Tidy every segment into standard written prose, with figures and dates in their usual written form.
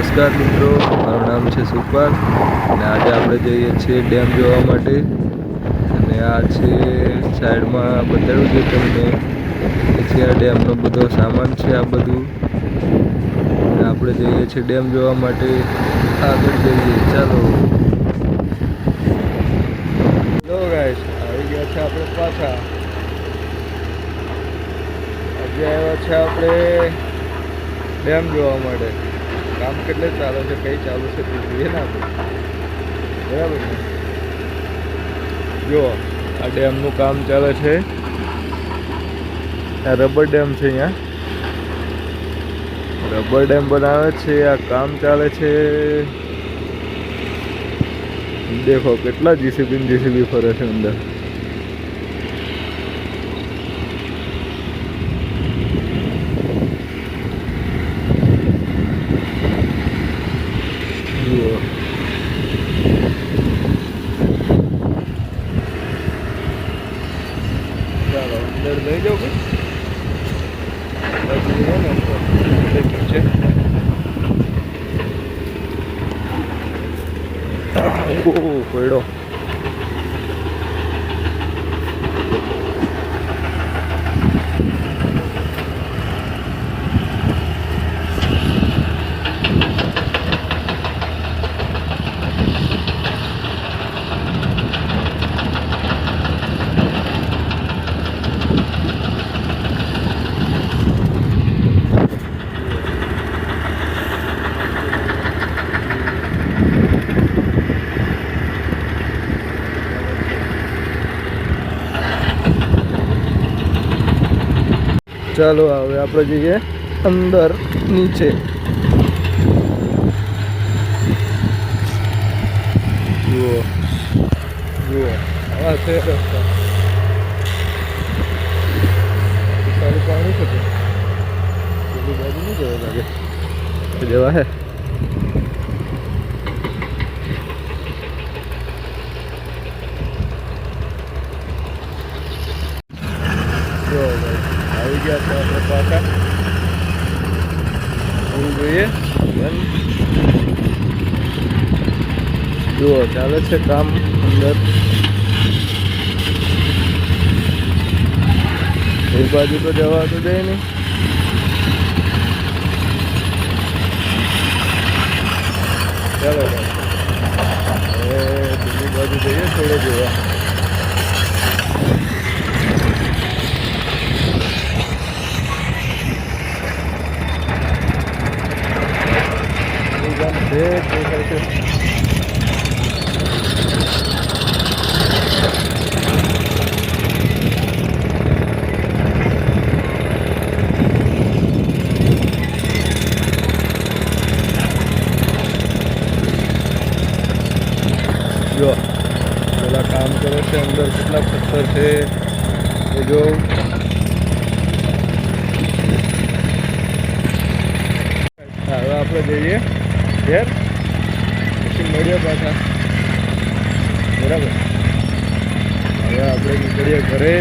નમસ્કાર મિત્રો, મારું નામ છે સુપાલ અને આજે આપણે જઈએ છીએ ડેમ જોવા માટે. અને આ છે સાઈડમાં બતાવ્યું છે તમને કે આ ડેમનો બધો સામાન છે. આ બધું અને આપણે જઈએ છીએ ડેમ જોવા માટે. આગળ જઈએ, ચાલો. હેલો ગાઈસ, આવી ગયા છે આપણે પાછા. આજે આવ્યા છે આપણે ડેમ જોવા માટે. કામ કેટલે ચાલે છે, કઈ ચાલુ છે તે જોઈએ ને આપણે, બરાબર ને? જો આ ડેમનું કામ ચાલે છે. આ રબર ડેમ છે. અહીંયા રબર ડેમ બનાવે છે. આ કામ ચાલે છે. દેખો કેટલા જીસીબી ફરે છે અંદર. જુઓ ચાલો અંદર લઈ જાઓ કે છે. પડ્યો. ચાલો હવે આપણે જઈએ અંદર નીચે. જુઓ જુઓ આ છે રસ્તા. સારું પાણી છે, પેલી બાજુ નહીં જવા લાગે જવા હે. જો આવી ગયા છે આપણે પાછા. ફૂલ જોઈએ. જુઓ ચાલે છે કામ અંદર. એ બાજુ તો જવા તો જાય નહીં. ચાલો હવે બીજી બાજુ જઈએ થોડો જોવા. જો પેલા કામ કરે છે અંદર. કેટલા પથ્થર છે એ જો. હવે આપણે જઈએ ઘેર, પછી મળીએ પાછા, બરાબર? હવે આપણે નીકળીએ ઘરે.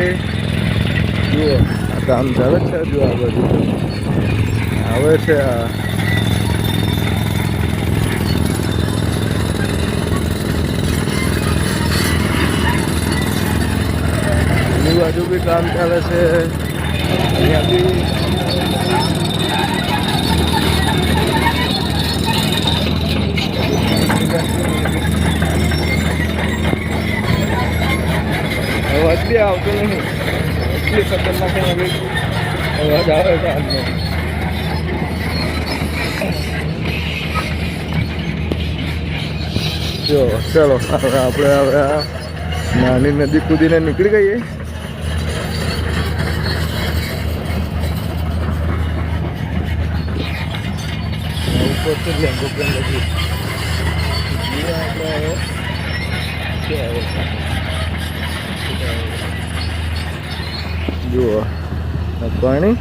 જુઓ આ કામ ચાલે છે. જો આ બાજુ આવે છે. આ બાજુ બી કામ ચાલે છે. અહીંયા બી અવાજ બી આવતો નહીં. એટલી ખતરનાક અવાજ આવે છે આજનો. જો ચાલો આપણે હવે આ નાની નદી કૂદીને નીકળી ગઈએ. ઉપર લેંગો પણ લખી જુઓ આ પાણી.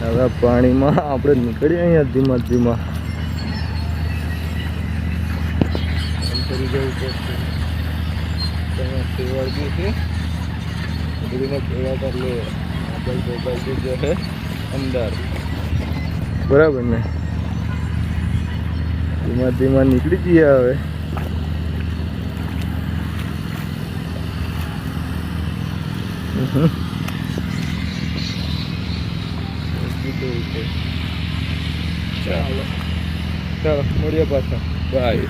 હવે પાણીમાં આપણે નીકળીએ અહીંયા ધીમા ધીમા. કરી જવું પડશે. સેવા બી છે બધીને સેવા કરી લે. મોબાઈલ જે છે અંદર, બરાબર ને? ધીમા ધીમા નીકળી જઈએ હવે. ચાલો ચાલો મળીએ પાછા. બાય.